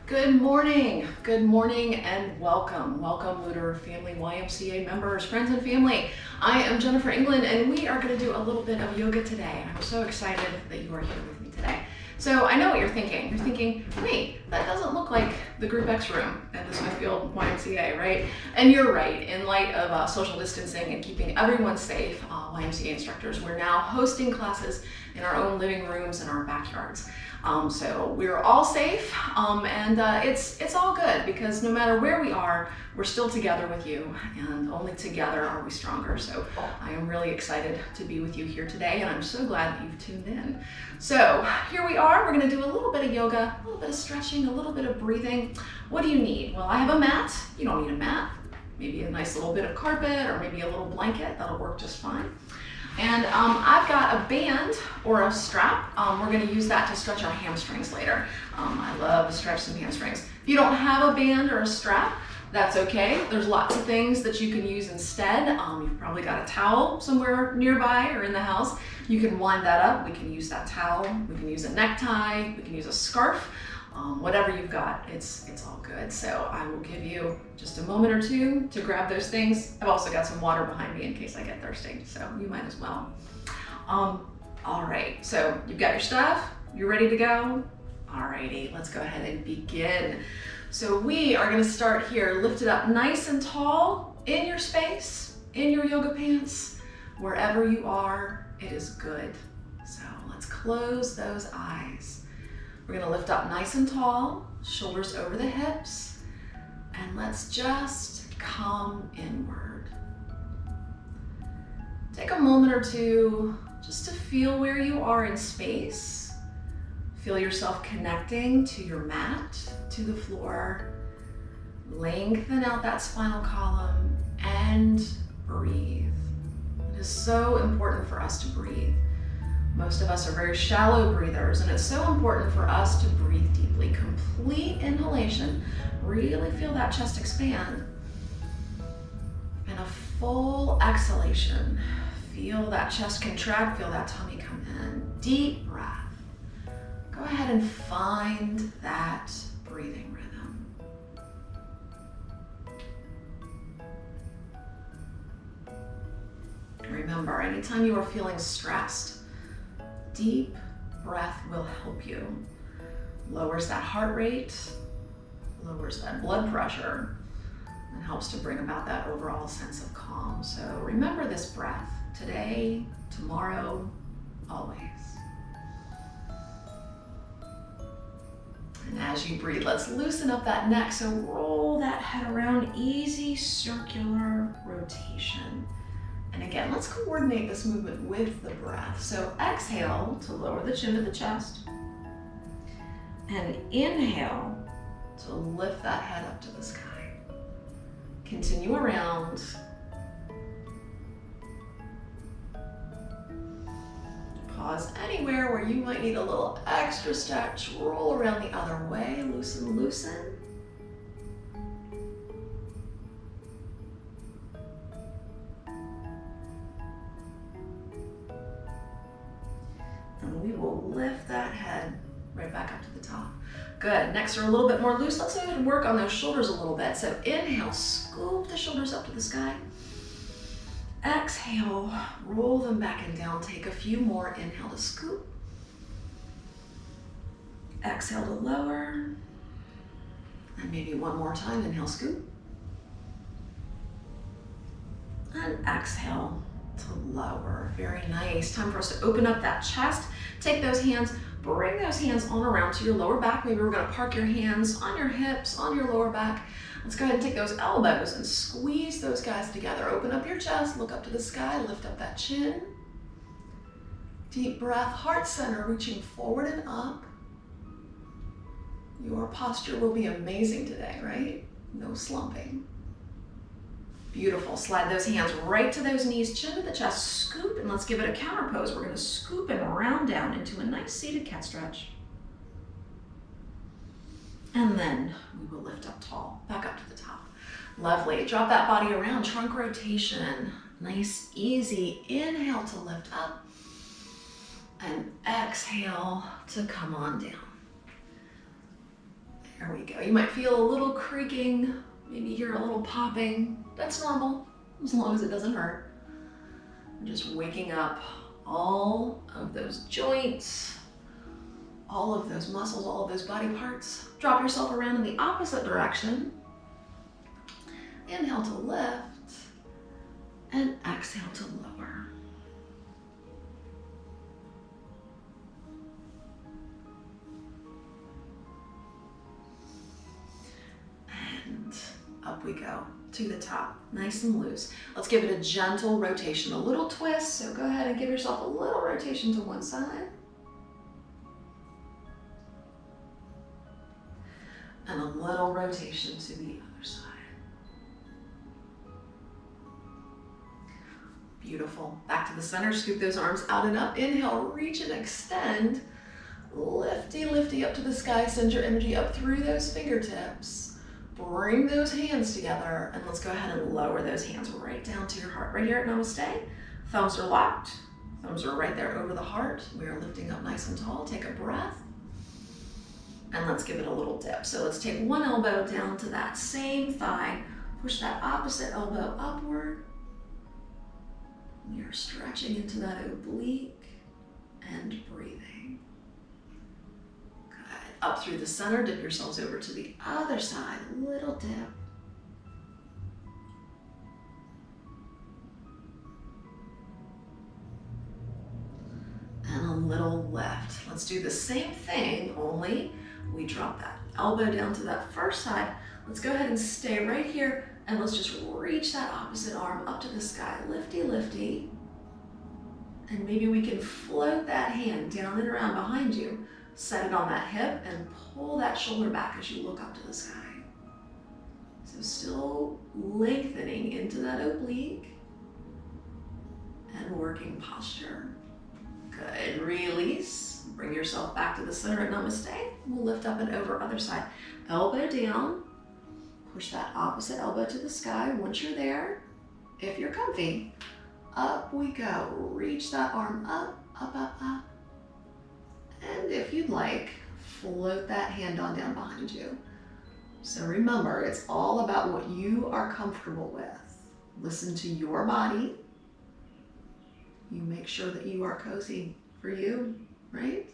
Good morning and welcome. Welcome Luter family, YMCA members, friends and family. I am Jennifer England and we are going to do a little bit of yoga today. I'm so excited that you are here with me today. So I know what you're thinking. You're thinking, wait, that doesn't look like the Group X room at the Smithfield YMCA, right? And you're right. In light of social distancing and keeping everyone safe, YMCA instructors, we're now hosting classes in our own living rooms and our backyards. So we're all safe, and it's all good because no matter where we are, we're still together with you, and only together are we stronger. So I am really excited to be with you here today, and I'm so glad that you've tuned in. So here we are. We're going to do a little bit of yoga, a little bit of stretching, a little bit of breathing. What do you need? Well, I have a mat. You don't need a mat. Maybe a nice little bit of carpet or maybe a little blanket. That'll work just fine. And I've got a band or a strap. We're going to use that to stretch our hamstrings later. I love to stretch some hamstrings. If you don't have a band or a strap, that's okay. There's lots of things that you can use instead. You've probably got a towel somewhere nearby or in the house. You can wind that up. We can use that towel. We can use a necktie. We can use a scarf. Whatever you've got, it's all good. So I will give you just a moment or two to grab those things. I've also got some water behind me in case I get thirsty, so you might as well. All right, so you've got your stuff, you're ready to go? All righty, let's go ahead and begin. So we are gonna start here, lifted up nice and tall in your space, in your yoga pants, wherever you are, it is good. So let's close those eyes. We're gonna lift up nice and tall, shoulders over the hips, and let's just come inward. Take a moment or two just to feel where you are in space. Feel yourself connecting to your mat, to the floor. Lengthen out that spinal column and breathe. It is so important for us to breathe. Most of us are very shallow breathers, and it's so important for us to breathe deeply. Complete inhalation, really feel that chest expand. And a full exhalation, feel that chest contract, feel that tummy come in. Deep breath. Go ahead and find that breathing rhythm. Remember, anytime you are feeling stressed, deep breath will help you. Lowers that heart rate, lowers that blood pressure, and helps to bring about that overall sense of calm. So remember this breath today, tomorrow, always. And as you breathe, let's loosen up that neck. So roll that head around, easy circular rotation. And again, let's coordinate this movement with the breath. So exhale to lower the chin to the chest. And inhale to lift that head up to the sky. Continue around. Pause anywhere where you might need a little extra stretch. Roll around the other way. Loosen, loosen. And we will lift that head right back up to the top. Good, necks are a little bit more loose. Let's go ahead and work on those shoulders a little bit. So inhale, scoop the shoulders up to the sky. Exhale, roll them back and down. Take a few more. Inhale to scoop. Exhale to lower. And maybe one more time. Inhale, scoop. And exhale to lower. Very nice. Time for us to open up that chest. Take those hands, bring those hands on around to your lower back. Maybe we're going to park your hands on your hips, on your lower back. Let's go ahead and take those elbows and squeeze those guys together. Open up your chest, look up to the sky, lift up that chin. Deep breath, heart center reaching forward and up. Your posture will be amazing today, right? No slumping. Beautiful. Slide those hands right to those knees, chin to the chest, scoop, and let's give it a counter pose. We're going to scoop and round down into a nice seated cat stretch. And then we will lift up tall, back up to the top. Lovely. Drop that body around, trunk rotation. Nice, easy. Inhale to lift up. And exhale to come on down. There we go. You might feel a little creaking, maybe hear a little popping. That's normal, as long as it doesn't hurt. We're just waking up all of those joints, all of those muscles, all of those body parts. Drop yourself around in the opposite direction. Inhale to lift and exhale to lower. And up we go to the top, nice and loose. Let's give it a gentle rotation, a little twist. So go ahead and give yourself a little rotation to one side. And a little rotation to the other side. Beautiful. Back to the center, scoop those arms out and up. Inhale, reach and extend. Lifty, lifty up to the sky. Send your energy up through those fingertips. Bring those hands together, and let's go ahead and lower those hands right down to your heart. Right here at Namaste, thumbs are locked. Thumbs are right there over the heart. We are lifting up nice and tall. Take a breath. And let's give it a little dip. So let's take one elbow down to that same thigh. Push that opposite elbow upward. We are stretching into that oblique and breathing. Good. Up through the center, dip yourselves over to the other side. Little dip. And a little lift. Let's do the same thing, only we drop that elbow down to that first side. Let's go ahead and stay right here, and let's just reach that opposite arm up to the sky. Lifty, lifty. And maybe we can float that hand down and around behind you. Set it on that hip and pull that shoulder back as you look up to the sky. So still lengthening into that oblique and working posture. Good, release. Bring yourself back to the center at Namaste. We'll lift up and over, other side. Elbow down. Push that opposite elbow to the sky. Once you're there, if you're comfy, up we go. Reach that arm up, up, up, up. And if you'd like, float that hand on down behind you. So remember, it's all about what you are comfortable with. Listen to your body. You make sure that you are cozy for you, right?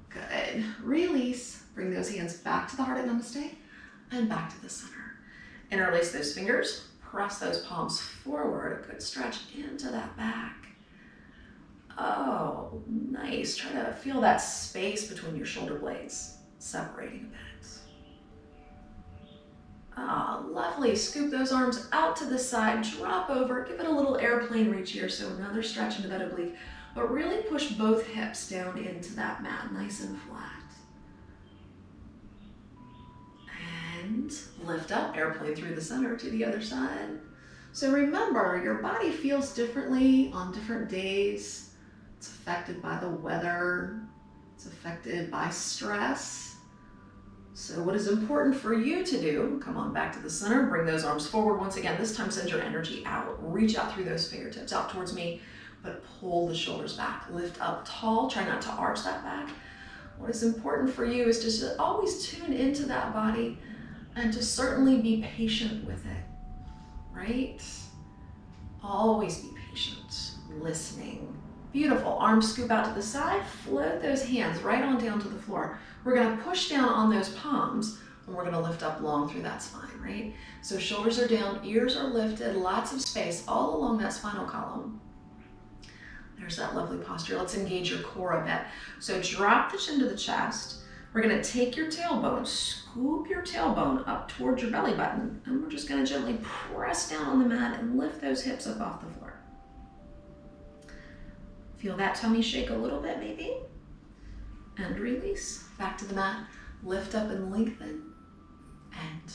Good. Release. Bring those hands back to the heart at Namaste and back to the center. Interlace those fingers. Press those palms forward. A good stretch into that back. Oh, nice. Try to feel that space between your shoulder blades separating a bit. Ah, lovely. Scoop those arms out to the side, drop over, give it a little airplane reach here. So another stretch into that oblique, but really push both hips down into that mat, nice and flat. And lift up, airplane through the center to the other side. So remember, your body feels differently on different days. It's affected by the weather. It's affected by stress. So what is important for you to do, come on back to the center, bring those arms forward once again. This time send your energy out. Reach out through those fingertips, out towards me, but pull the shoulders back. Lift up tall, try not to arch that back. What is important for you is just to always tune into that body and to certainly be patient with it, right? Always be patient, listening. Beautiful, arms scoop out to the side, float those hands right on down to the floor. We're gonna push down on those palms and we're gonna lift up long through that spine, right? So shoulders are down, ears are lifted, lots of space all along that spinal column. There's that lovely posture. Let's engage your core a bit. So drop the chin to the chest. We're gonna take your tailbone, scoop your tailbone up towards your belly button, and we're just gonna gently press down on the mat and lift those hips up off the floor. Feel that tummy shake a little bit maybe. And release, back to the mat, lift up and lengthen, and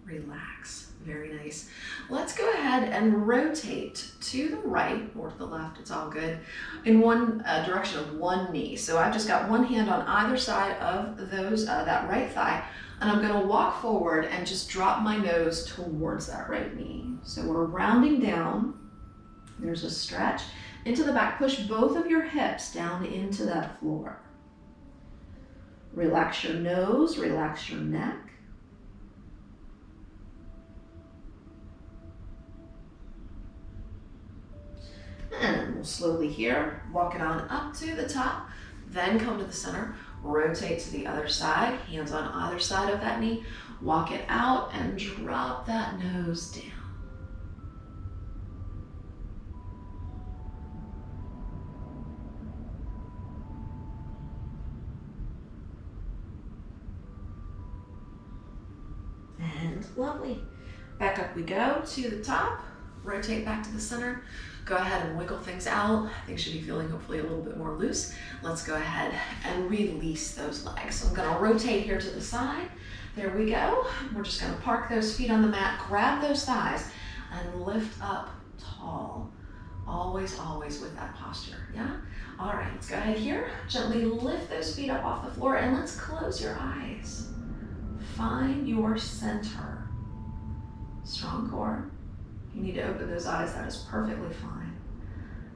relax. Very nice. Let's go ahead and rotate to the right or to the left, it's all good, in one direction of one knee. So I've just got one hand on either side of those that right thigh, and I'm gonna walk forward and just drop my nose towards that right knee. So we're rounding down, there's a stretch into the back, push both of your hips down into that floor. Relax your nose, relax your neck. And we'll slowly here, walk it on up to the top, then come to the center, rotate to the other side, hands on either side of that knee, walk it out and drop that nose down. And lovely. Back up we go to the top, rotate back to the center. Go ahead and wiggle things out. Things should be feeling hopefully a little bit more loose. Let's go ahead and release those legs. So I'm gonna rotate here to the side. There we go. We're just gonna park those feet on the mat, grab those thighs, and lift up tall. Always, always with that posture, yeah? All right, let's go ahead here. Gently lift those feet up off the floor and let's close your eyes. Find your center. Strong core. You need to open those eyes, that is perfectly fine.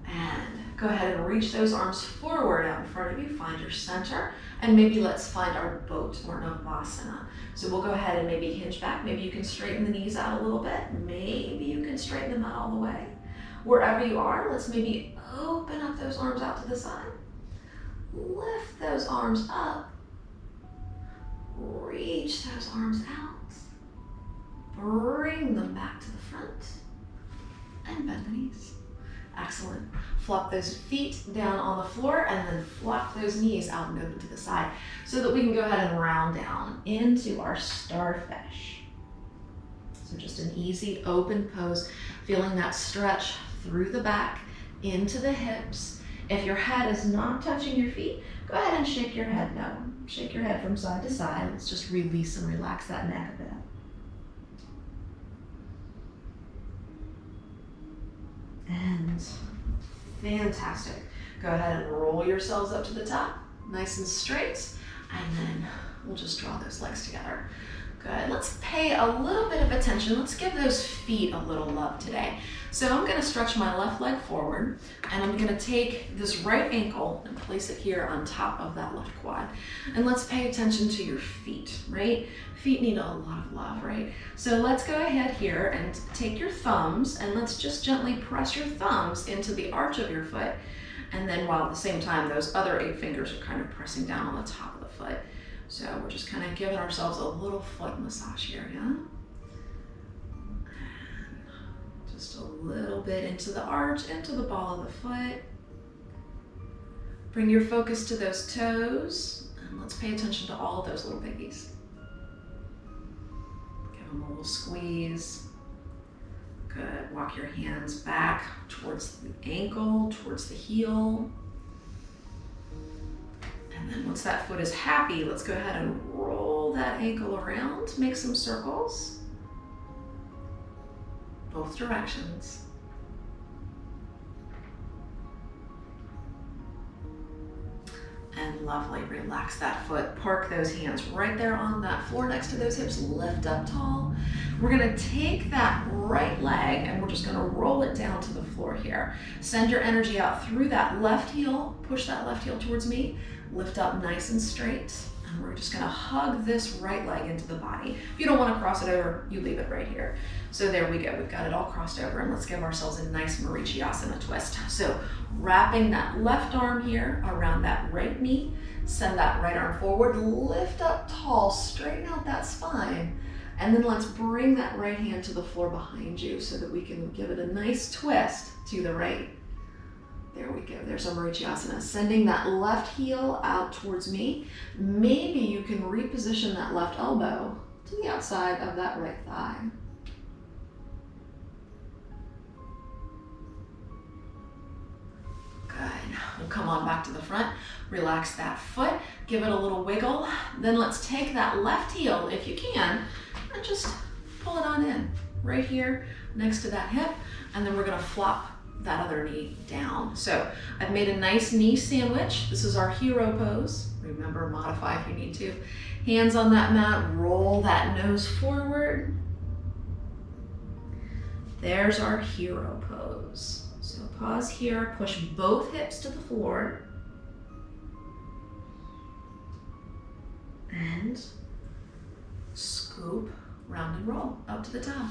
And go ahead and reach those arms forward out in front of you, find your center, and maybe let's find our boat or Navasana. So we'll go ahead and maybe hinge back, maybe you can straighten the knees out a little bit, maybe you can straighten them out all the way. Wherever you are, let's maybe open up those arms out to the side. Lift those arms up, reach those arms out, bring them back to the front, and bend the knees. Excellent. Flop those feet down on the floor and then flop those knees out and open to the side so that we can go ahead and round down into our starfish. So just an easy open pose, feeling that stretch through the back, into the hips. If your head is not touching your feet, go ahead and shake your head now. Shake your head from side to side. Let's just release and relax that neck a bit. And fantastic. Go ahead and roll yourselves up to the top, nice and straight, and then we'll just draw those legs together. Good. Let's pay a little bit of attention. Let's give those feet a little love today. So I'm going to stretch my left leg forward, and I'm going to take this right ankle and place it here on top of that left quad. And let's pay attention to your feet, right? Feet need a lot of love, right? So let's go ahead here and take your thumbs, and let's just gently press your thumbs into the arch of your foot. And then while at the same time, those other 8 fingers are kind of pressing down on the top of the foot. So we're just kind of giving ourselves a little foot massage here, yeah? Just a little bit into the arch, into the ball of the foot. Bring your focus to those toes, and let's pay attention to all of those little piggies. Give them a little squeeze. Good. Walk your hands back towards the ankle, towards the heel. And then once that foot is happy, let's go ahead and roll that ankle around, make some circles. Both directions. And lovely, relax that foot. Park those hands right there on that floor next to those hips, lift up tall. We're gonna take that right leg and we're just gonna roll it down to the floor here. Send your energy out through that left heel, push that left heel towards me, lift up nice and straight. And we're just gonna hug this right leg into the body. If you don't wanna cross it over, you leave it right here. So there we go, we've got it all crossed over, and let's give ourselves a nice Marichyasana twist. So wrapping that left arm here around that right knee, send that right arm forward, lift up tall, straighten out that spine, and then let's bring that right hand to the floor behind you so that we can give it a nice twist to the right. There we go, there's our Marichyasana. Sending that left heel out towards me. Maybe you can reposition that left elbow to the outside of that right thigh. Good, we'll come on back to the front, relax that foot, give it a little wiggle. Then let's take that left heel, if you can, and just pull it on in, right here next to that hip, and then we're gonna flop that other knee down. So I've made a nice knee sandwich. This is our hero pose. Remember, modify if you need to. Hands on that mat, roll that nose forward. There's our hero pose. So pause here, push both hips to the floor. And scoop, round and roll up to the top.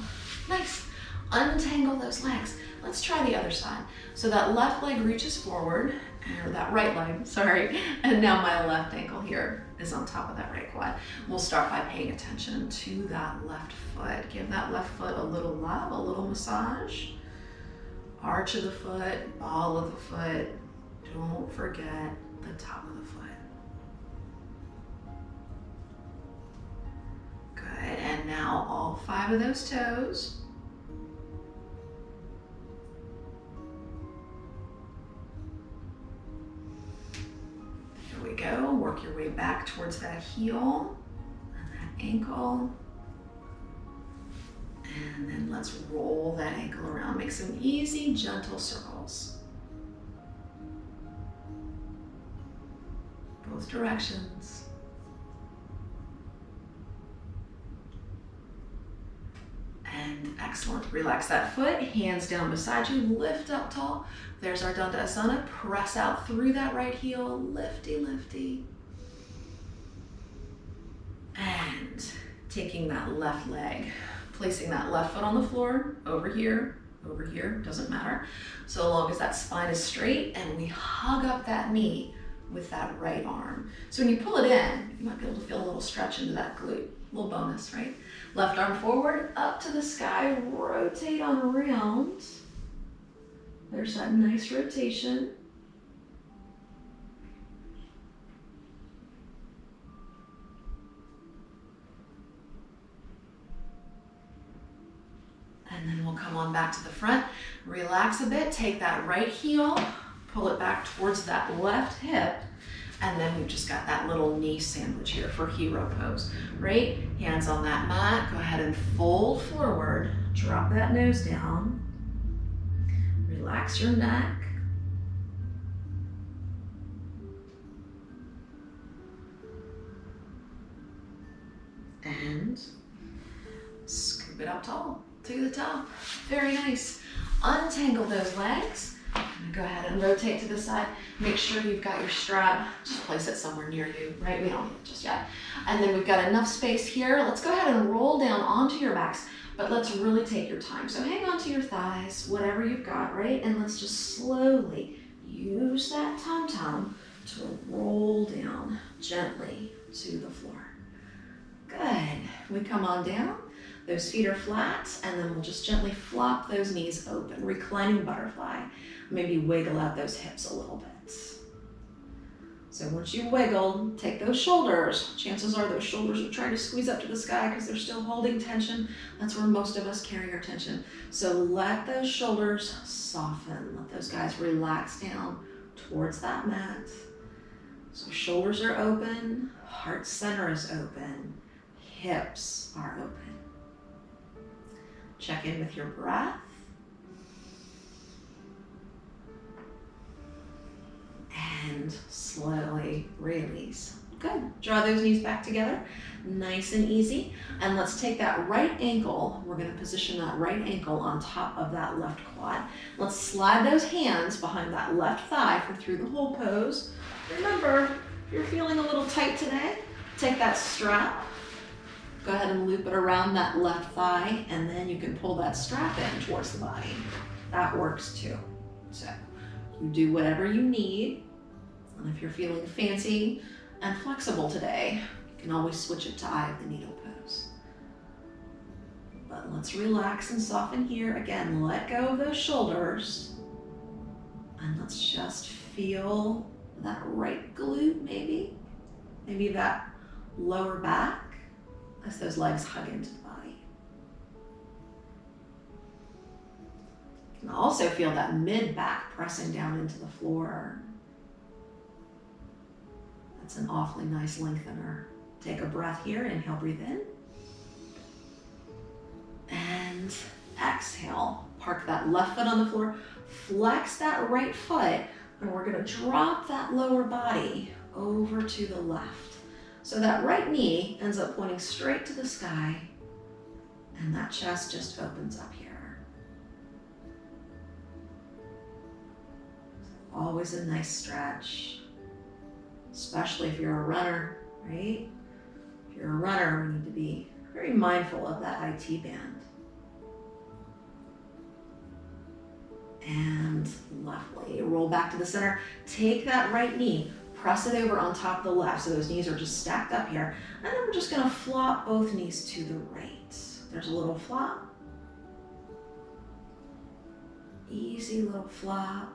Nice. Untangle those legs. Let's try the other side. So that left leg reaches forward, or that right leg, sorry, and now my left ankle here is on top of that right quad. We'll start by paying attention to that left foot. Give that left foot a little love, a little massage. Arch of the foot, ball of the foot. Don't forget the top of the foot. Good, and now all 5 of those toes. Here we go, work your way back towards that heel and that ankle. And then let's roll that ankle around. Make some easy, gentle circles. Both directions. And excellent. Relax that foot, hands down beside you, lift up tall. There's our Dandasana. Press out through that right heel, lifty, lifty. And taking that left leg, placing that left foot on the floor, over here, doesn't matter. So long as that spine is straight and we hug up that knee with that right arm. So when you pull it in, you might be able to feel a little stretch into that glute. A little bonus, right? Left arm forward, up to the sky, rotate on around. There's that nice rotation. And then we'll come on back to the front, relax a bit, take that right heel, pull it back towards that left hip, and then we've just got that little knee sandwich here for hero pose, right? Hands on that mat, go ahead and fold forward, drop that nose down, relax your neck. And scoop it up tall to the top. Very nice. Untangle those legs. Go ahead and rotate to the side. Make sure you've got your strap. Just place it somewhere near you, right? We don't need it just yet. And then we've got enough space here. Let's go ahead and roll down onto your backs, but let's really take your time. So hang on to your thighs, whatever you've got, right? And let's just slowly use that tum-tum to roll down gently to the floor. Good. We come on down. Those feet are flat, and then we'll just gently flop those knees open, reclining butterfly. Maybe wiggle out those hips a little bit. So once you wiggle, take those shoulders. Chances are those shoulders are trying to squeeze up to the sky because they're still holding tension. That's where most of us carry our tension. So let those shoulders soften. Let those guys relax down towards that mat. So shoulders are open, heart center is open, hips are open. Check in with your breath. And slowly release. Good. Draw those knees back together, nice and easy. And let's take that right ankle. We're going to position that right ankle on top of that left quad. Let's slide those hands behind that left thigh for through the whole pose. Remember, if you're feeling a little tight today, take that strap. Go ahead and loop it around that left thigh, and then you can pull that strap in towards the body. That works too. So you do whatever you need. And if you're feeling fancy and flexible today, you can always switch it to eye of the needle pose. But let's relax and soften here. Again, let go of those shoulders. And let's just feel that right glute maybe. Maybe that lower back as those legs hug into the body. You can also feel that mid-back pressing down into the floor. That's an awfully nice lengthener. Take a breath here. Inhale, breathe in. And exhale. Park that left foot on the floor. Flex that right foot. And we're going to drop that lower body over to the left. So that right knee ends up pointing straight to the sky. And that chest just opens up here. Always a nice stretch. Especially if you're a runner, right? If you're a runner, we need to be very mindful of that IT band. And lovely. Roll back to the center. Take that right knee, press it over on top of the left, so those knees are just stacked up here. And then we're just gonna flop both knees to the right. There's a little flop. Easy little flop.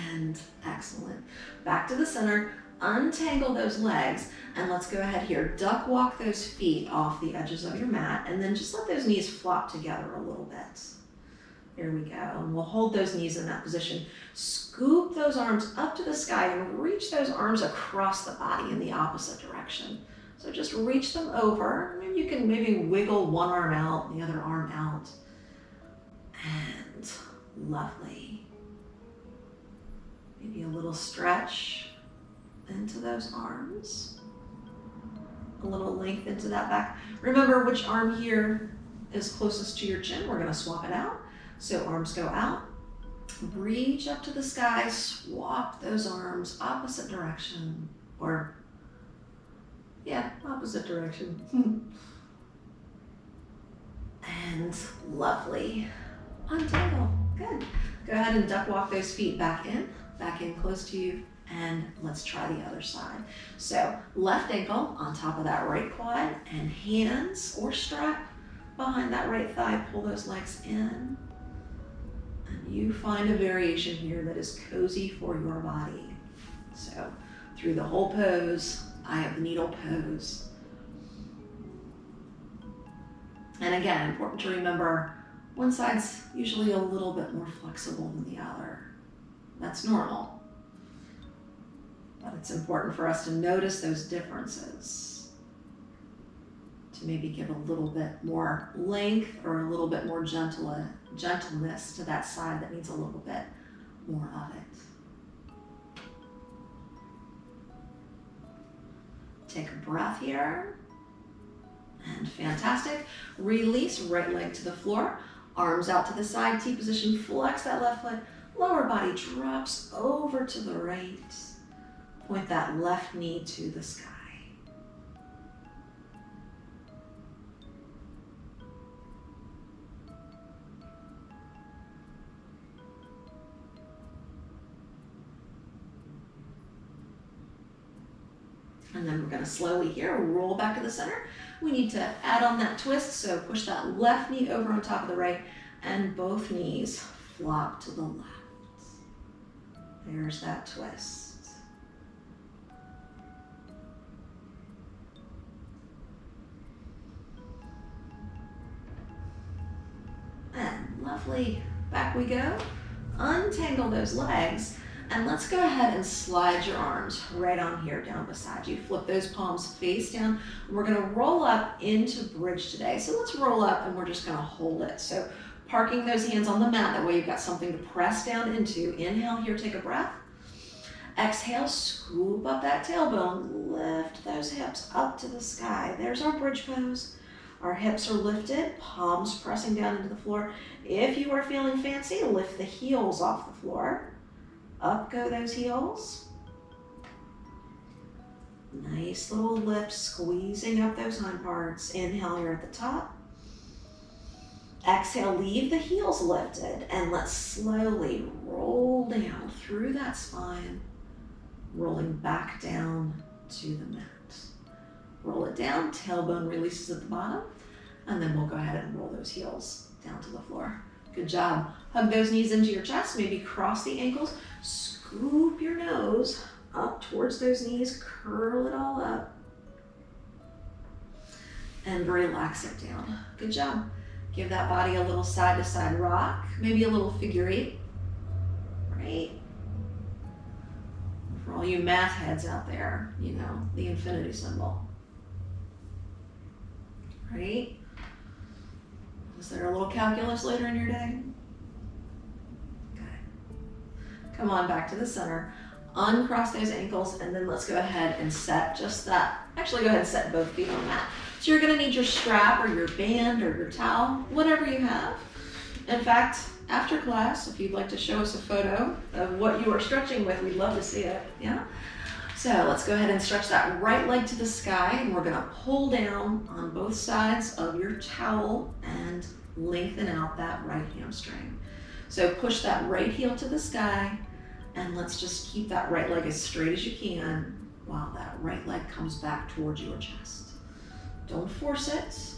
And excellent. Back to the center, untangle those legs, and let's go ahead here. Duck walk those feet off the edges of your mat, and then just let those knees flop together a little bit. Here we go, and we'll hold those knees in that position. Scoop those arms up to the sky and reach those arms across the body in the opposite direction. So just reach them over. Maybe you can wiggle one arm out, the other arm out. And lovely. Maybe a little stretch into those arms. A little length into that back. Remember which arm here is closest to your chin. We're gonna swap it out. So arms go out, reach up to the sky, swap those arms opposite direction, or yeah, opposite direction. And lovely. Untangle, good. Go ahead and duck walk those feet back in close to you, and let's try the other side. So left ankle on top of that right quad, and hands or strap behind that right thigh, pull those legs in. And you find a variation here that is cozy for your body. So through the whole pose, eye of the needle pose. And again, important to remember, one side's usually a little bit more flexible than the other. That's normal. But it's important for us to notice those differences, to maybe give a little bit more length or a little bit more gentleness to that side that needs a little bit more of it. Take a breath here. And fantastic. Release right leg to the floor, arms out to the side, T position, flex that left foot, lower body drops over to the right. Point that left knee to the sky. And then we're going to slowly here roll back to the center. We need to add on that twist, so push that left knee over on top of the right, and both knees flop to the left. There's that twist. And lovely. Back we go. Untangle those legs. And let's go ahead and slide your arms right on here down beside you. Flip those palms face down. We're gonna roll up into bridge today. So let's roll up and we're just gonna hold it. So parking those hands on the mat, that way you've got something to press down into. Inhale here, take a breath. Exhale, scoop up that tailbone. Lift those hips up to the sky. There's our bridge pose. Our hips are lifted, palms pressing down into the floor. If you are feeling fancy, lift the heels off the floor. Up go those heels. Nice little lift, squeezing up those hind parts. Inhale here at the top. Exhale, leave the heels lifted, and let's slowly roll down through that spine, rolling back down to the mat. Roll it down, tailbone releases at the bottom, and then we'll go ahead and roll those heels down to the floor. Good job. Hug those knees into your chest, maybe cross the ankles, scoop your nose up towards those knees, curl it all up, and relax it down. Good job. Give that body a little side-to-side rock, maybe a little figure eight, right? For all you math heads out there, you know, the infinity symbol, right? Is there a little calculus later in your day? Good. Come on back to the center. Uncross those ankles, and then let's go ahead and set just that. Actually, go ahead and set both feet on the mat. So you're gonna need your strap or your band or your towel, whatever you have. In fact, after class, if you'd like to show us a photo of what you are stretching with, we'd love to see it, yeah? So let's go ahead and stretch that right leg to the sky, and we're gonna pull down on both sides of your towel and lengthen out that right hamstring. So push that right heel to the sky, and let's just keep that right leg as straight as you can while that right leg comes back towards your chest. Don't force it.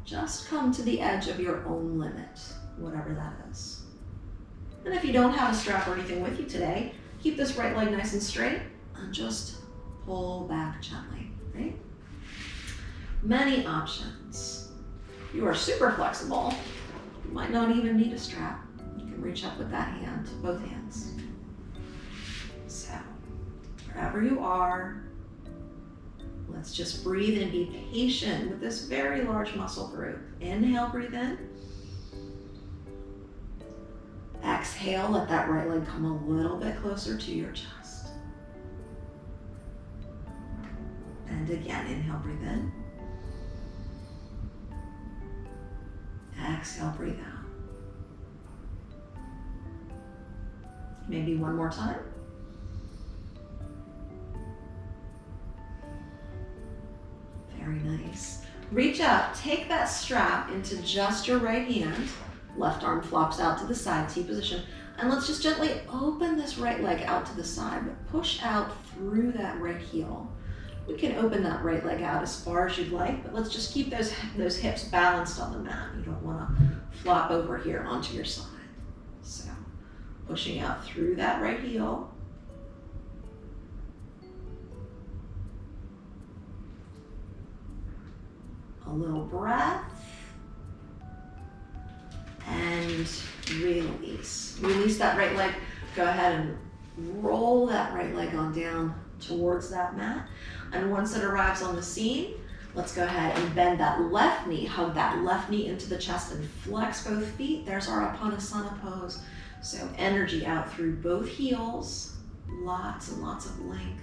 Just come to the edge of your own limit, whatever that is. And if you don't have a strap or anything with you today, keep this right leg nice and straight and just pull back gently, right? Many options. If you are super flexible, you might not even need a strap. You can reach up with that hand, both hands. So, wherever you are, let's just breathe and be patient with this very large muscle group. Inhale, breathe in. Exhale, let that right leg come a little bit closer to your chest. And again, inhale, breathe in. Exhale, breathe out. Maybe one more time. Very nice. Reach out, take that strap into just your right hand. Left arm flops out to the side, T position. And let's just gently open this right leg out to the side, but push out through that right heel. We can open that right leg out as far as you'd like, but let's just keep those hips balanced on the mat. You don't want to flop over here onto your side. So pushing out through that right heel. A little breath. And release. Release that right leg. Go ahead and roll that right leg on down towards that mat. And once it arrives on the seam, let's go ahead and bend that left knee. Hug that left knee into the chest and flex both feet. There's our Apanasana pose. So energy out through both heels. Lots and lots of length.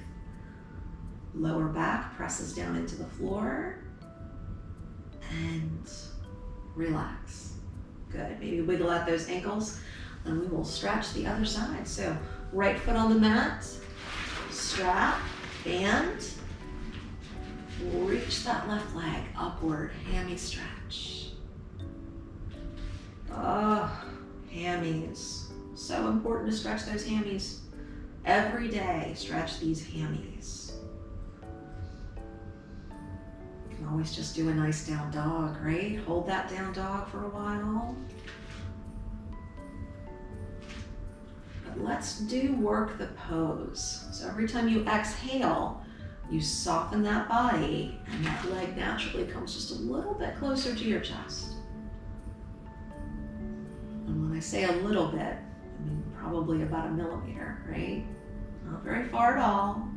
Lower back presses down into the floor. And relax. Good. Maybe wiggle out those ankles, and we will stretch the other side. So right foot on the mat, strap, band, reach that left leg upward, hammy stretch. Oh, hammies. So important to stretch those hammies. Every day, stretch these hammies. You can always just do a nice down dog, right? Hold that down dog for a while. But let's do work the pose. So every time you exhale, you soften that body, and that leg naturally comes just a little bit closer to your chest. And when I say a little bit, I mean probably about 1 millimeter, right? Not very far at all.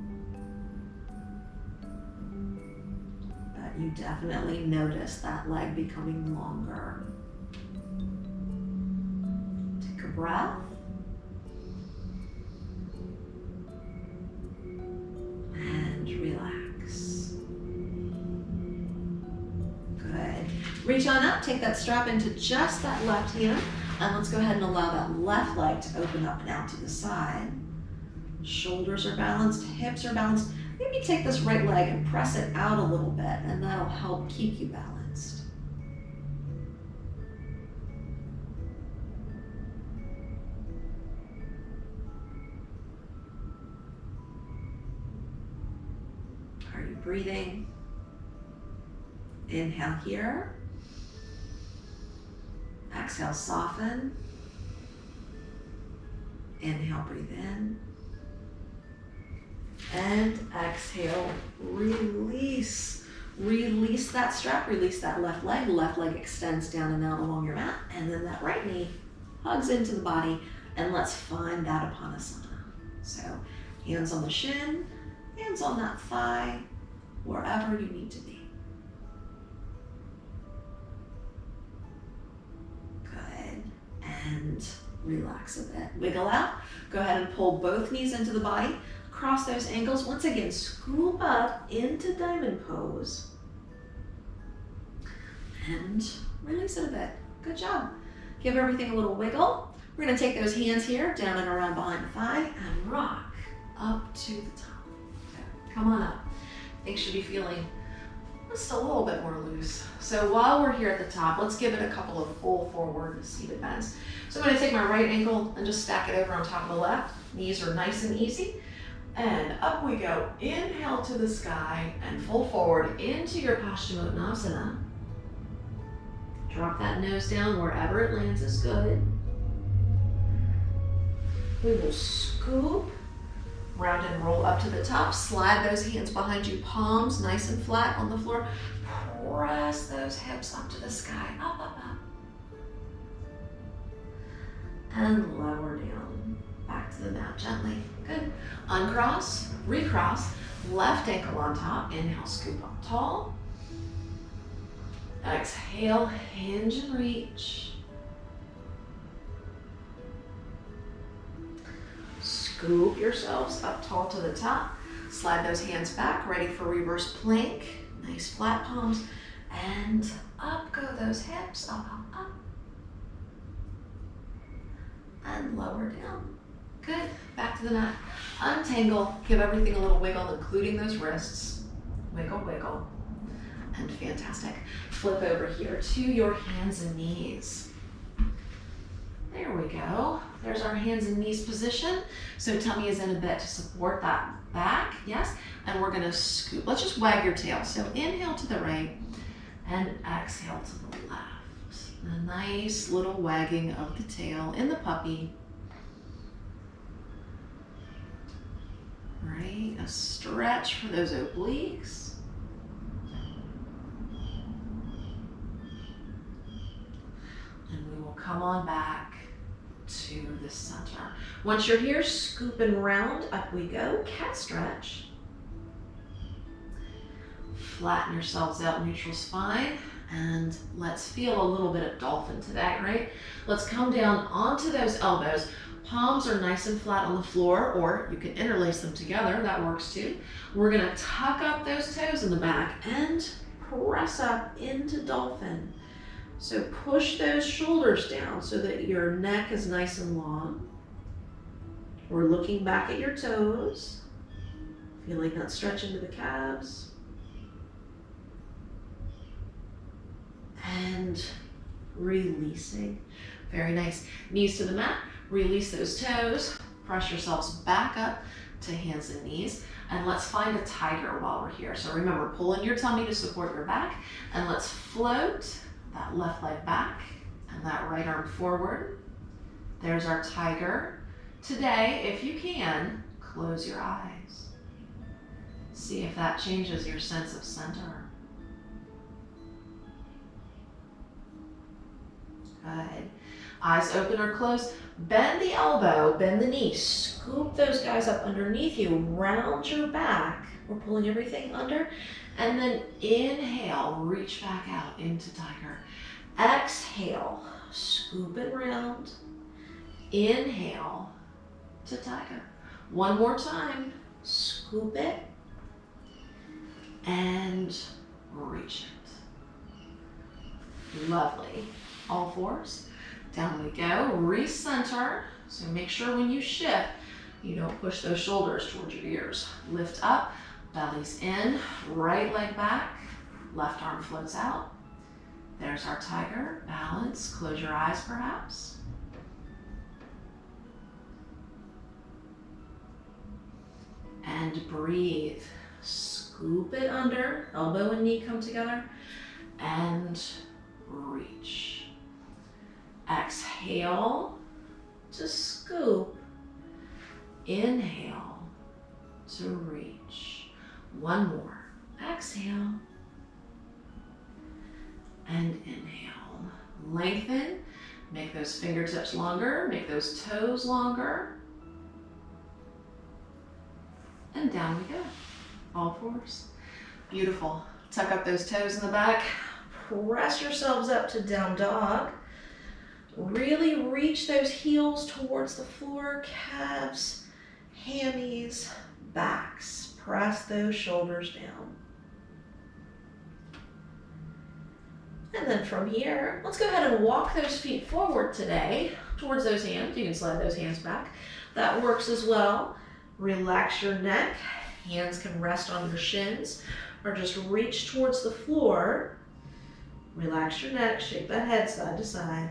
But you definitely notice that leg becoming longer. Take a breath. And relax. Good. Reach on up, take that strap into just that left hand, and let's go ahead and allow that left leg to open up and out to the side. Shoulders are balanced, hips are balanced. Maybe take this right leg and press it out a little bit, and that'll help keep you balanced. Are you breathing? Inhale here. Exhale, soften. Inhale, breathe in. And exhale, release. Release that strap, release that left leg. Left leg extends down and out along your mat. And then that right knee hugs into the body. And let's find that Apanasana. So hands on the shin, hands on that thigh, wherever you need to be. Good. And relax a bit. Wiggle out. Go ahead and pull both knees into the body. Cross those ankles. Once again, scoop up into diamond pose. And release it a bit. Good job. Give everything a little wiggle. We're gonna take those hands here, down and around behind the thigh, and rock up to the top. Okay. Come on up. Things should be feeling just a little bit more loose. So while we're here at the top, let's give it a couple of full forward seated bends. So I'm gonna take my right ankle and just stack it over on top of the left. Knees are nice and easy. And up we go. Inhale to the sky and full forward into your Paschimottanasana. Drop that nose down wherever it lands is good. We will scoop, round and roll up to the top. Slide those hands behind you, palms nice and flat on the floor. Press those hips up to the sky, up, up, up. And lower down, back to the mat gently. Good. Uncross, recross, left ankle on top. Inhale, scoop up tall. Exhale, hinge and reach. Scoop yourselves up tall to the top. Slide those hands back, ready for reverse plank. Nice flat palms. And up go those hips, up, up, up. And lower down. Good. Back to the mat. Untangle. Give everything a little wiggle, including those wrists. Wiggle, wiggle. And fantastic. Flip over here to your hands and knees. There we go. There's our hands and knees position. So tummy is in a bit to support that back. Yes. And we're going to scoop. Let's just wag your tail. So inhale to the right and exhale to the left. A nice little wagging of the tail in the puppy. Right. A stretch for those obliques. And we will come on back to the center. Once you're here, scoop and round, up we go, cat stretch. Flatten yourselves out, neutral spine, and let's feel a little bit of dolphin today, right? Let's come down onto those elbows. Palms are nice and flat on the floor, or you can interlace them together, that works too. We're gonna tuck up those toes in the back and press up into dolphin. So push those shoulders down so that your neck is nice and long. We're looking back at your toes, feeling that stretch into the calves. And releasing. Very nice. Knees to the mat, release those toes, press yourselves back up to hands and knees. And let's find a tiger while we're here. So remember, pull in your tummy to support your back, and let's float that left leg back and that right arm forward. There's our tiger. Today, if you can, close your eyes. See if that changes your sense of center. Good. Eyes open or closed. Bend the elbow, bend the knee. Scoop those guys up underneath you. Round your back. We're pulling everything under. And then inhale, reach back out into tiger. Exhale, scoop it round. Inhale to tiger. One more time. Scoop it and reach it. Lovely. All fours. Down we go. Recenter. So make sure when you shift, you don't push those shoulders towards your ears. Lift up, belly's in, right leg back, left arm floats out. There's our tiger. Balance. Close your eyes perhaps. And breathe. Scoop it under. Elbow and knee come together. And reach. Exhale to scoop. Inhale to reach. One more. Exhale. And inhale. Lengthen. Make those fingertips longer. Make those toes longer. And down we go. All fours. Beautiful. Tuck up those toes in the back. Press yourselves up to down dog. Really reach those heels towards the floor, calves, hammies, backs. Press those shoulders down. And then from here, let's go ahead and walk those feet forward today towards those hands. You can slide those hands back. That works as well. Relax your neck. Hands can rest on your shins or just reach towards the floor. Relax your neck, shake that head side to side.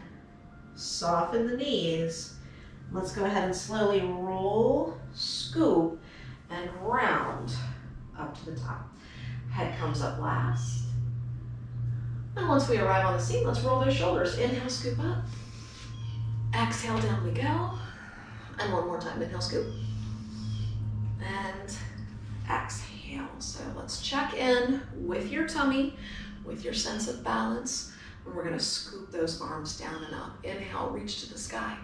Soften the knees. Let's go ahead and slowly roll, scoop, and round up to the top. Head comes up last. And once we arrive on the seat, let's roll those shoulders. Inhale, scoop up. Exhale, down we go. And one more time, inhale, scoop. And exhale. So let's check in with your tummy, with your sense of balance. And we're gonna scoop those arms down and up. Inhale, reach to the sky.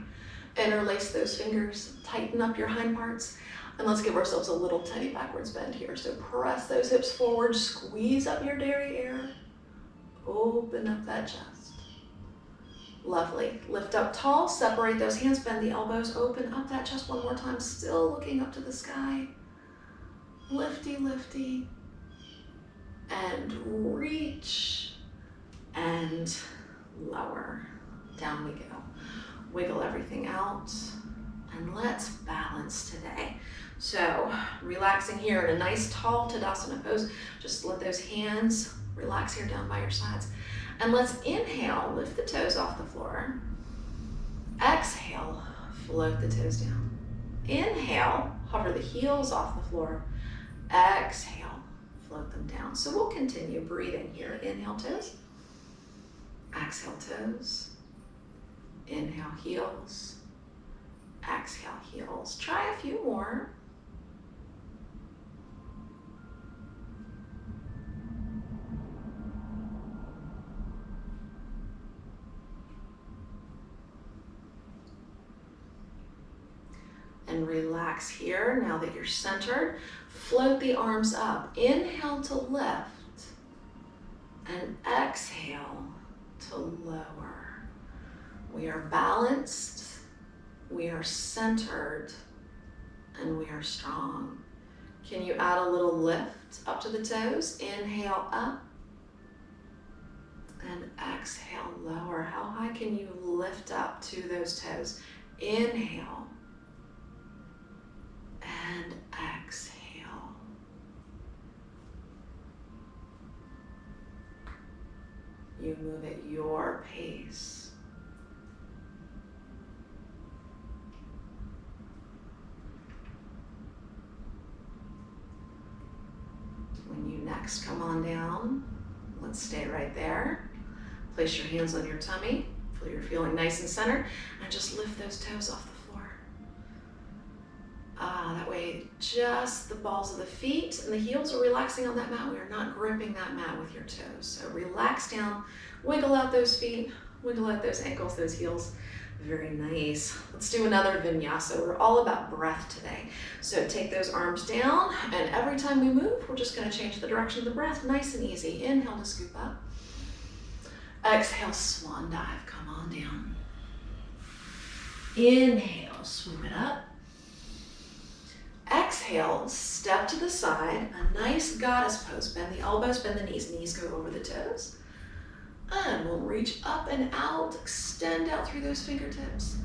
Interlace those fingers, tighten up your hind parts. And let's give ourselves a little tiny backwards bend here. So press those hips forward, squeeze up your derriere. Open up that chest. Lovely. Lift up tall, separate those hands, bend the elbows, open up that chest one more time, still looking up to the sky. Lifty, lifty. And reach. And lower. Down we go. Wiggle everything out. And let's balance today. So relaxing here in a nice tall Tadasana pose. Just let those hands relax here down by your sides. And let's inhale, lift the toes off the floor. Exhale, float the toes down. Inhale, hover the heels off the floor. Exhale, float them down. So we'll continue breathing here. Inhale, toes. Exhale, toes. Inhale, heels. Exhale, heels. Try a few more. And relax here. Now that you're centered, float the arms up. Inhale to lift and exhale to lower. We are balanced, we are centered, and we are strong. Can you add a little lift up to the toes? Inhale up and exhale lower. How high can you lift up to those toes? Inhale. And exhale. You move at your pace. When you next come on down, let's stay right there. Place your hands on your tummy. Feel you're feeling nice and centered. And just lift those toes off the floor. That way, just the balls of the feet and the heels are relaxing on that mat. We are not gripping that mat with your toes. So relax down, wiggle out those feet, wiggle out those ankles, those heels. Very nice. Let's do another vinyasa. We're all about breath today. So take those arms down, and every time we move, we're just gonna change the direction of the breath. Nice and easy. Inhale to scoop up. Exhale, swan dive. Come on down. Inhale, swoop it up. Exhale, step to the side, a nice goddess pose. Bend the elbows, bend the knees. Knees go over the toes. And we'll reach up and out, extend out through those fingertips.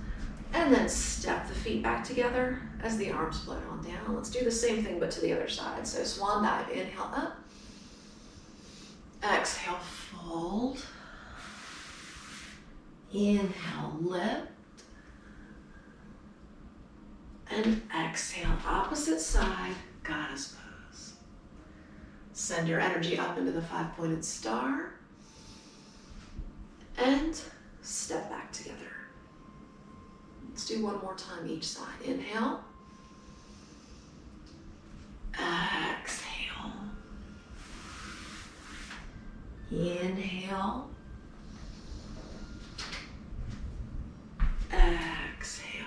And then step the feet back together as the arms float on down. Let's do the same thing, but to the other side. So swan dive, inhale up. Exhale, fold. Inhale, lift. And exhale, opposite side, goddess pose. Send your energy up into the five-pointed star. And step back together. Let's do one more time each side. Inhale. Exhale. Inhale. Exhale.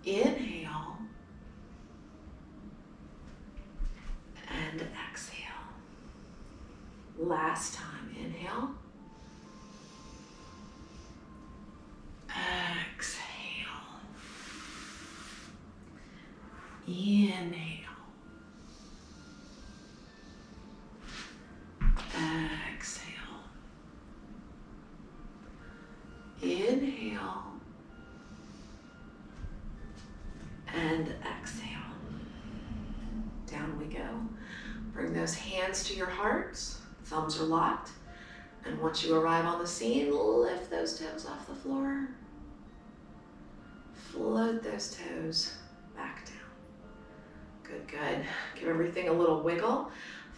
Inhale. And exhale. Last time. Inhale. Exhale. Inhale. go. Bring those hands to your heart. Thumbs are locked. And once you arrive on the scene, lift those toes off the floor. Float those toes back down. Good, good. Give everything a little wiggle.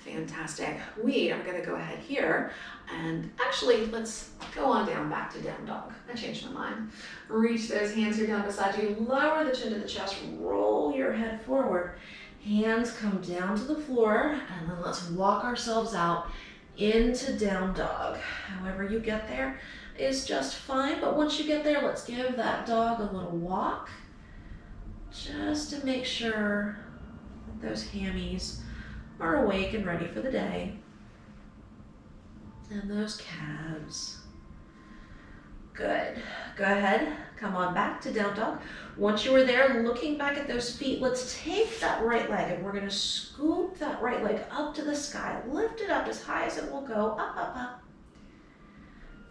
Fantastic. We are going to go ahead here and actually let's go on down back to down dog. I changed my mind. Reach those hands here down beside you. Lower the chin to the chest. Roll your head forward. Hands come down to the floor, and then let's walk ourselves out into down dog. However you get there is just fine, but once you get there, let's give that dog a little walk just to make sure that those hammies are awake and ready for the day. And those calves. Good. Go ahead, come on back to down dog. Once you are there, looking back at those feet, let's take that right leg and we're gonna scoop that right leg up to the sky. Lift it up as high as it will go, up, up, up.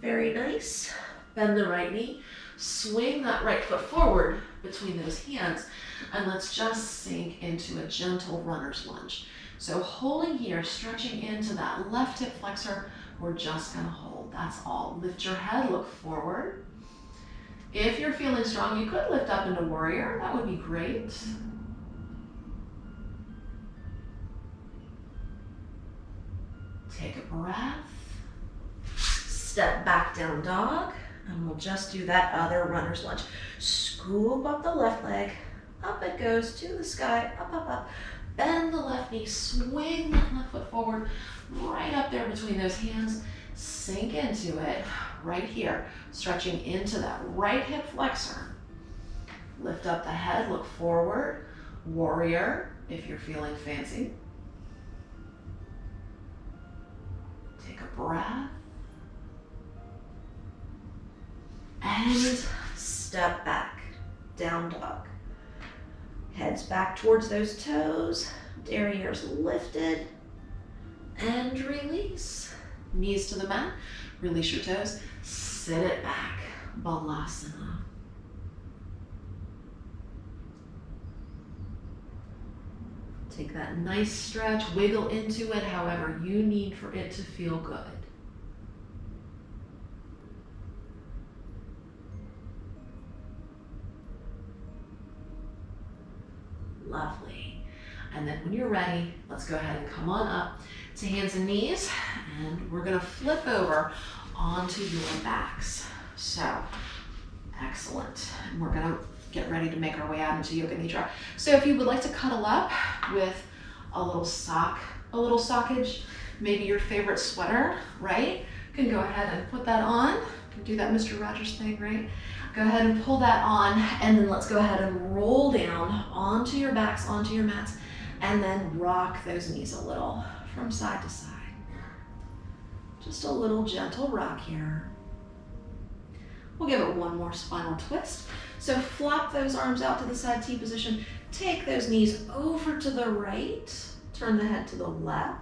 Very nice. Bend the right knee. Swing that right foot forward between those hands, and let's just sink into a gentle runner's lunge. So holding here, stretching into that left hip flexor, we're just gonna hold, that's all. Lift your head, look forward. If you're feeling strong, you could lift up into warrior, that would be great. Take a breath. Step back down dog, and we'll just do that other runner's lunge. Scoop up the left leg, up it goes to the sky, up, up, up. Bend the left knee, swing that left foot forward, right up there between those hands. Sink into it, right here, stretching into that right hip flexor. Lift up the head, look forward, warrior, if you're feeling fancy. Take a breath. And step back, down dog. Heads back towards those toes, derrieres lifted, and release. Knees to the mat, release your toes, sit it back, Balasana. Take that nice stretch, wiggle into it however you need for it to feel good. Lovely. And then when you're ready, let's go ahead and come on up to hands and knees, and we're gonna flip over onto your backs. So, excellent. And we're gonna get ready to make our way out into Yoga Nidra. So if you would like to cuddle up with a little sockage, maybe your favorite sweater, right? You can go ahead and put that on. You can do that Mr. Rogers thing, right? Go ahead and pull that on, and then let's go ahead and roll down onto your backs, onto your mats, and then rock those knees a little from side to side. Just a little gentle rock here. We'll give it one more spinal twist. So flop those arms out to the side T position. Take those knees over to the right. Turn the head to the left.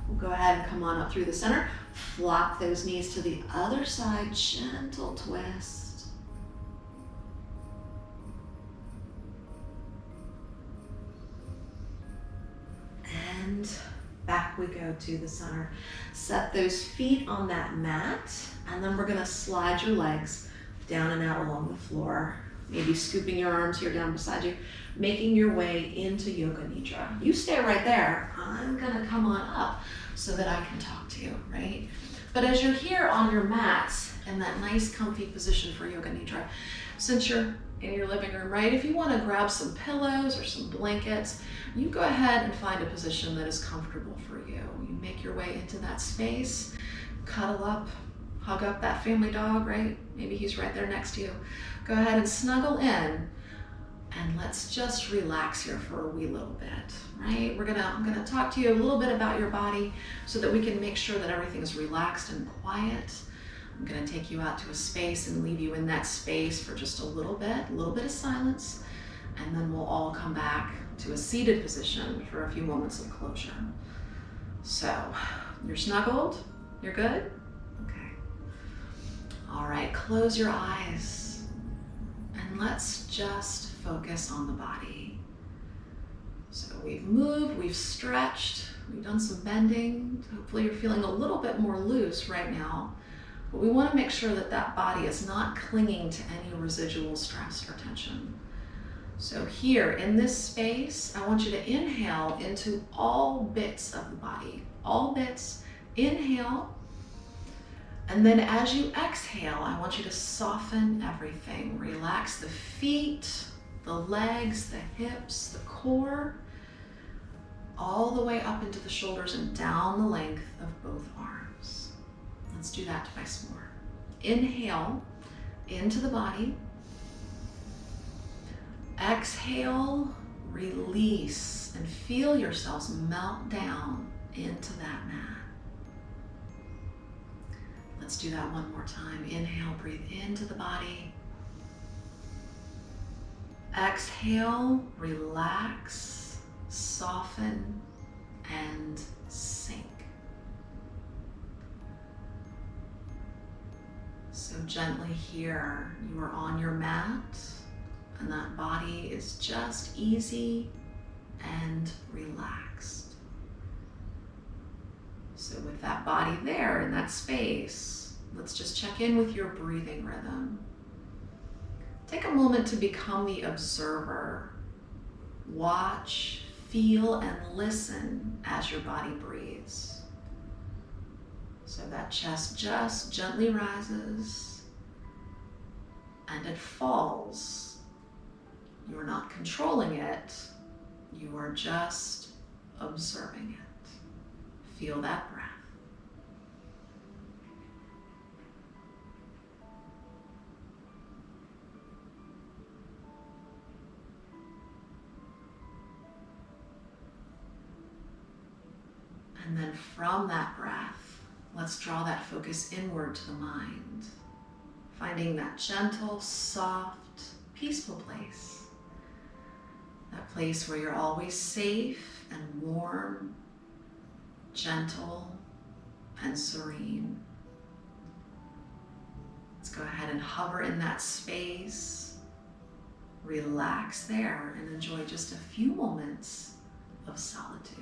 We'll go ahead and come on up through the center. Flop those knees to the other side. Gentle twist. And back we go to the center. Set those feet on that mat, and then we're gonna slide your legs down and out along the floor. Maybe scooping your arms here down beside you, making your way into Yoga Nidra. You stay right there. I'm gonna come on up so that I can talk to you, right? But as you're here on your mats in that nice comfy position for Yoga Nidra, since you're in your living room, right? If you wanna grab some pillows or some blankets, you go ahead and find a position that is comfortable for you. You make your way into that space, cuddle up, hug up that family dog, right? Maybe he's right there next to you. Go ahead and snuggle in, and let's just relax here for a wee little bit, right? I'm gonna talk to you a little bit about your body so that we can make sure that everything is relaxed and quiet. I'm gonna take you out to a space and leave you in that space for just a little bit of silence, and then we'll all come back to a seated position for a few moments of closure. So, you're snuggled? You're good? Okay. close your eyes and let's just focus on the body. So we've moved, we've stretched, we've done some bending. Hopefully you're feeling a little bit more loose right now, but we want to make sure that that body is not clinging to any residual stress or tension. So here in this space, I want you to inhale into all bits of the body, all bits. Inhale, and then as you exhale, I want you to soften everything. Relax the feet, the legs, the hips, the core, all the way up into the shoulders and down the length of both arms. Let's do that twice more. Inhale into the body. Exhale, release, and feel yourselves melt down into that mat. Let's do that one more time. Inhale, breathe into the body. Exhale, relax, soften, and sink. So gently here, you are on your mat, and that body is just easy and relaxed. So with that body there in that space, let's just check in with your breathing rhythm. Take a moment to become the observer. Watch, feel, and listen as your body breathes. So that chest just gently rises and it falls. You are not controlling it, you are just observing it. Feel that breath. And then from that breath, let's draw that focus inward to the mind, finding that gentle, soft, peaceful place. That place where you're always safe and warm, gentle and serene. Let's go ahead and hover in that space, relax there, and enjoy just a few moments of solitude.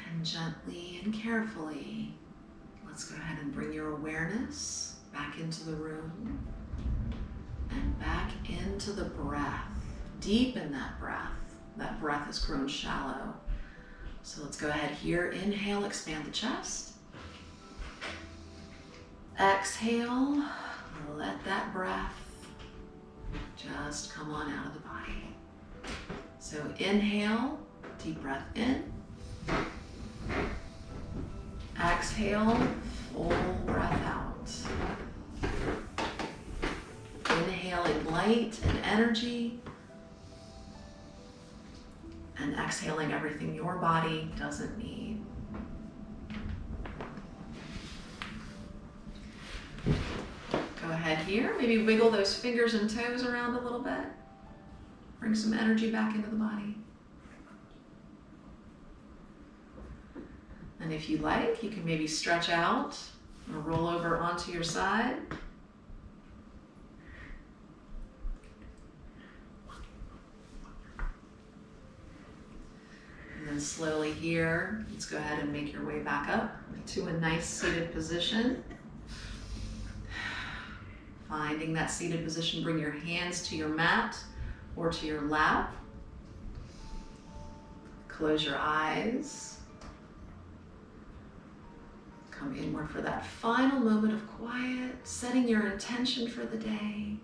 And gently and carefully, let's go ahead and bring your awareness back into the room and back into the breath. Deepen that breath. That breath has grown shallow. So let's go ahead here. Inhale, expand the chest. Exhale, let that breath just come on out of the body. So inhale, deep breath in. Exhale, full breath out. Inhaling light and energy, and exhaling everything your body doesn't need. Go ahead here, maybe wiggle those fingers and toes around a little bit. Bring some energy back into the body. And if you like, you can maybe stretch out or roll over onto your side. And then slowly here, let's go ahead and make your way back up to a nice seated position. Finding that seated position, bring your hands to your mat or to your lap. Close your eyes. Come inward for that final moment of quiet, setting your intention for the day.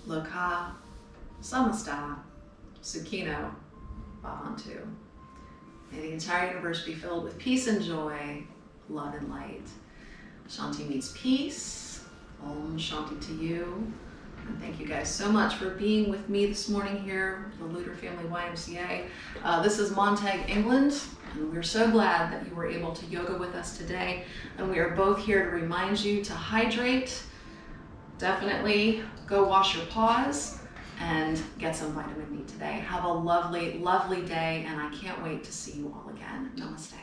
Lokha Samasta Sukhino Bhavantu. May the entire universe be filled with peace and joy, love and light. Shanti means peace. Om Shanti to you. And thank you guys so much for being with me this morning here, the Luter Family YMCA. This is Montague, England, and we're so glad that you were able to yoga with us today. And we are both here to remind you to hydrate. Definitely go wash your paws and get some vitamin D today. Have a lovely, lovely day, and I can't wait to see you all again. Namaste.